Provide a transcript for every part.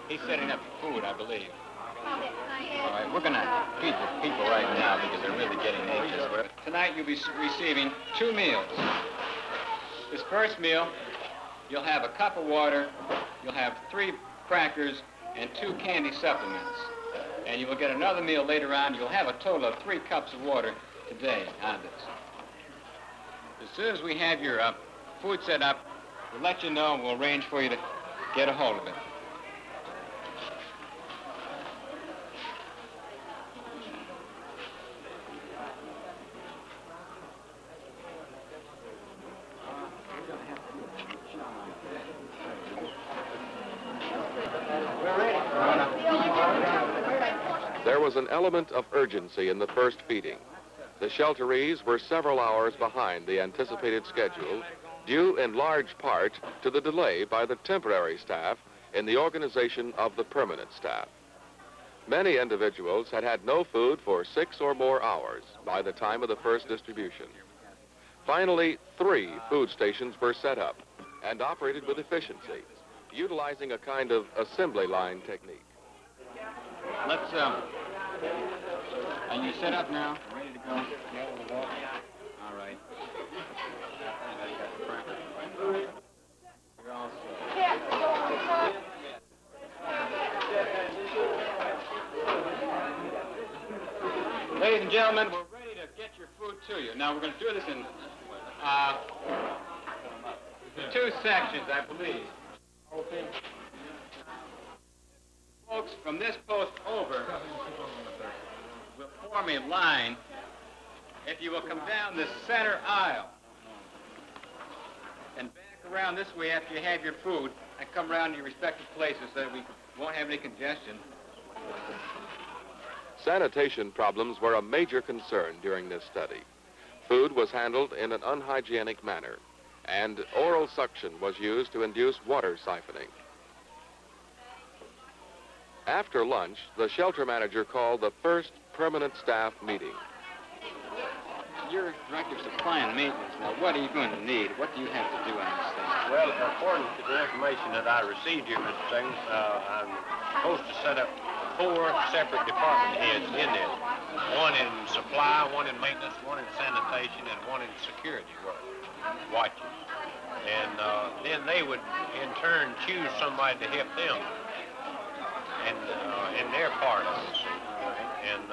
He's setting up food, I believe. All right, we're going to feed the people right now because they're really getting anxious. Tonight you'll be receiving 2 meals. This first meal, you'll have a cup of water, you'll have 3 crackers, and 2 candy supplements. And you will get another meal later on. You'll have a total of 3 cups of water today on this. As soon as we have your food set up, we'll let you know and we'll arrange for you to get a hold of it. There was an element of urgency in the first feeding. The shelterees were several hours behind the anticipated schedule, due in large part to the delay by the temporary staff in the organization of the permanent staff. Many individuals had had no food for 6 or more hours by the time of the first distribution. Finally, 3 food stations were set up and operated with efficiency, utilizing a kind of assembly line technique. Let's, are you set up now? Ready to go? All right. You're all set. Ladies and gentlemen, we're ready to get your food to you. Now, we're going to do this in 2 sections, I believe. Okay. Folks, from this post over, we'll form a line. If you will come down the center aisle and back around this way after you have your food and come around to your respective places so that we won't have any congestion. Sanitation problems were a major concern during this study. Food was handled in an unhygienic manner, and oral suction was used to induce water siphoning. After lunch, the shelter manager called the first permanent staff meeting. You're Director of Supply and Maintenance. Now, what are you going to need? What do you have to do on this thing? Well, according to the information that I received here, Mr. Singh, I'm supposed to set up 4 separate department heads in there. 1 in supply, 1 in maintenance, 1 in sanitation, and 1 in security work, watches. And then they would, in turn, choose somebody to help them in their part of it. And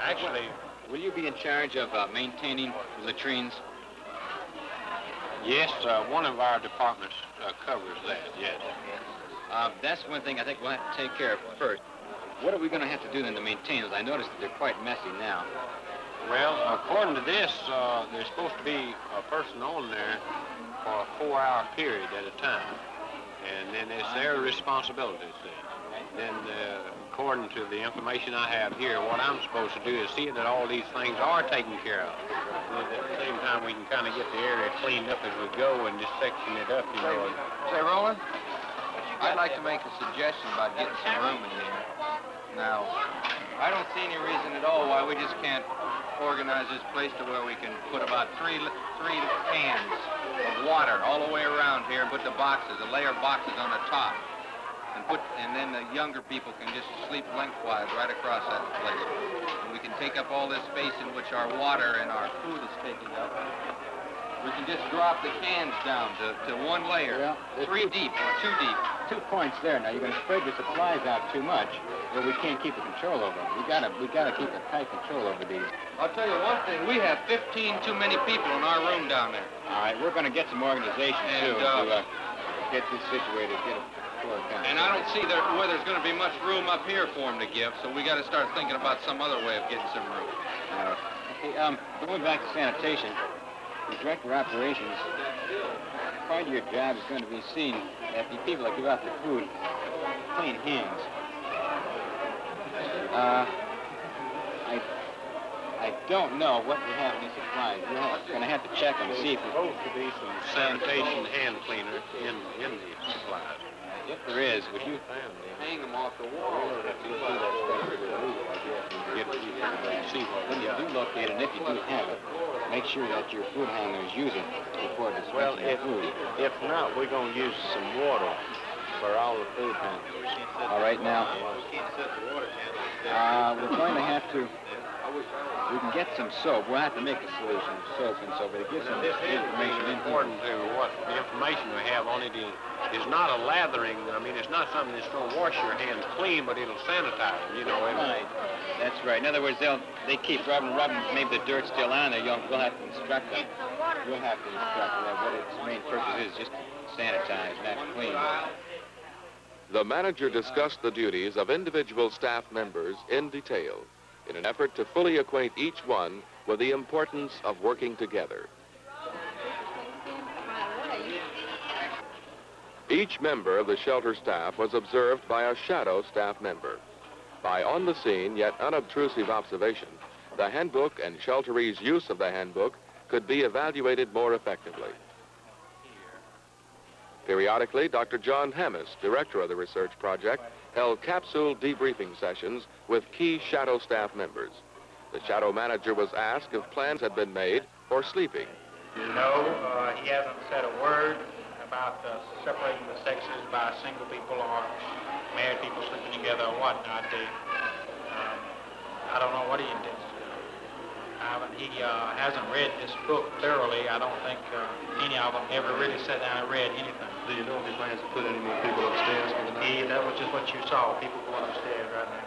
actually... Will you be in charge of maintaining latrines? Yes, one of our departments covers that, yes. That's one thing I think we'll have to take care of first. What are we going to have to do then to maintain those? I noticed that they're quite messy now. Well, according to this, there's supposed to be a person on there for a 4-hour period at a time. And then it's their responsibility. Then, according to the information I have here, what I'm supposed to do is see that all these things are taken care of. And at the same time, we can kind of get the area cleaned up as we go and just section it up, you know. Say, Roland, I'd like to make a suggestion about getting some room in here. Now, I don't see any reason at all why we just can't organize this place to where we can put about three cans of water all the way around here and put the boxes, a layer of boxes on the top. And then the younger people can just sleep lengthwise right across that place. And we can take up all this space in which our water and our food is taking up. We can just drop the cans down to 1 layer, Yeah, 3 deep or 2 deep. 2 points there. Now, you're going to spread your supplies out too much, or we can't keep a control over them. We gotta keep a tight control over these. I'll tell you one thing, we have 15 too many people in our room down there. All right, we're going to get some organization, too, to get this situated, get a floor count. And I don't see where there's going to be much room up here for them to give, so we got to start thinking about some other way of getting some room. Okay, going back to sanitation, the Director of Operations, part of your job is going to be seeing that the people that give out the food clean hands. I don't know what we have in these supplies. We're going to have to check them and see if there's supposed to be some sanitation hand cleaner in these supplies. If there is, would you hang them off the wall? When you do locate it, and if you do have it, make sure that your food handlers use it before dispensing your food. If not, we're going to use some water for all the food pantries. All right, now, we're going to have to, we can get some soap. We'll have to make a solution of soap and so, but to get some information in Important to what the information we have on it is not a lathering. I mean, it's not something that's going to wash your hands clean, but it'll sanitize them, you know. Right. That's right. In other words, they keep rubbing, maybe the dirt's still on there. We'll have to instruct them. We'll have to instruct them what its main purpose is, just sanitize, not clean. The manager discussed the duties of individual staff members in detail in an effort to fully acquaint each one with the importance of working together. Each member of the shelter staff was observed by a shadow staff member. By on-the-scene yet unobtrusive observation, the handbook and shelteree's use of the handbook could be evaluated more effectively. Periodically, Dr. John Hammis, director of the research project, held capsule debriefing sessions with key shadow staff members. The shadow manager was asked if plans had been made for sleeping. No, he hasn't said a word about separating the sexes by single people or married people sleeping together or whatnot. I don't know what he intends to do. He hasn't read this book thoroughly. I don't think any of them ever really sat down and read anything. Do you know if he plans to put any more people upstairs for the night? That was just what you saw, people going upstairs right now.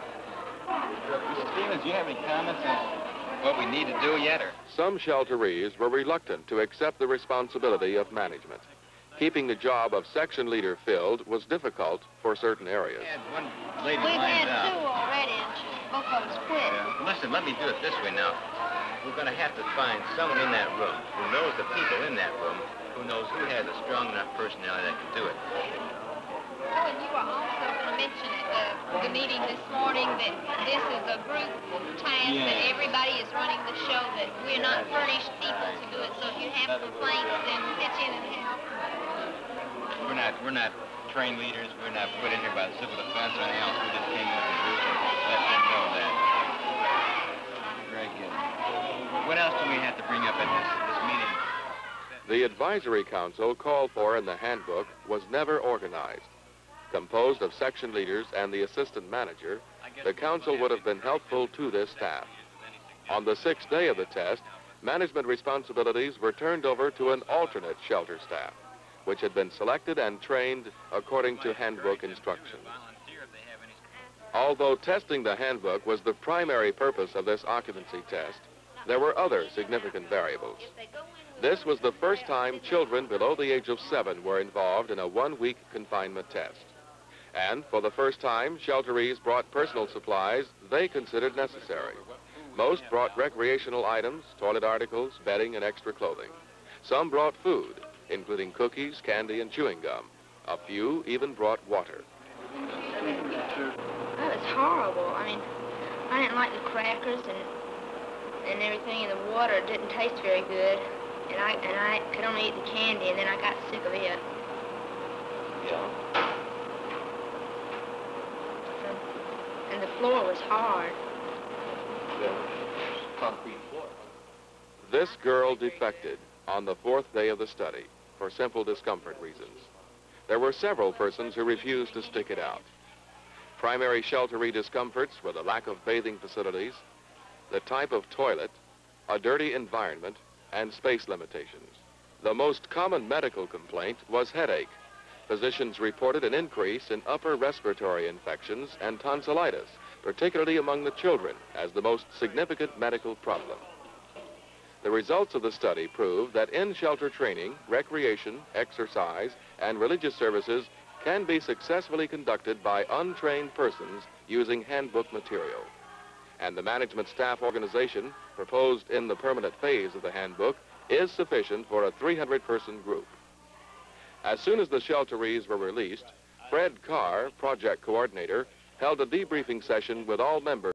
Mr. Stevens, do you have any comments on what we need to do yet? Or? Some shelterees were reluctant to accept the responsibility of management. Keeping the job of section leader filled was difficult for certain areas. One lady We've lined had up. two already, and both of us quit. Listen, let me do it this way now. We're going to have to find someone in that room who knows the people in that room, who knows who has a strong enough personality that can do it. Oh, and you were also going to mention at the meeting this morning that this is a group task, that everybody is running the show, that we're not furnished people to do it. So if you have complaints, then pitch in and help. We're not trained leaders. We're not put in here by the civil defense or anything else. We just came in with the group and let them know that. Very good. What else do we have to bring up at this meeting? The advisory council called for in the handbook was never organized. Composed of section leaders and the assistant manager, the council would have been helpful to this staff. On the 6th day of the test, management responsibilities were turned over to an alternate shelter staff, which had been selected and trained according to handbook instructions. Although testing the handbook was the primary purpose of this occupancy test, there were other significant variables. This was the first time children below the age of 7 were involved in a 1-week confinement test. And for the first time, shelterees brought personal supplies they considered necessary. Most brought recreational items, toilet articles, bedding, and extra clothing. Some brought food, including cookies, candy, and chewing gum. A few even brought water. That was horrible. I mean, I didn't like the crackers and everything, and the water didn't taste very good. And I could only eat the candy, and then I got sick of it. Yeah. And the floor was hard. Concrete floor. This girl defected on the 4th day of the study for simple discomfort reasons. There were several persons who refused to stick it out. Primary shelteree discomforts were the lack of bathing facilities, the type of toilet, a dirty environment, and space limitations. The most common medical complaint was headache. Physicians reported an increase in upper respiratory infections and tonsillitis, particularly among the children, as the most significant medical problem. The results of the study prove that in-shelter training, recreation, exercise, and religious services can be successfully conducted by untrained persons using handbook material. And the management staff organization proposed in the permanent phase of the handbook is sufficient for a 300-person group. As soon as the shelterees were released, Fred Carr, project coordinator, held a debriefing session with all members.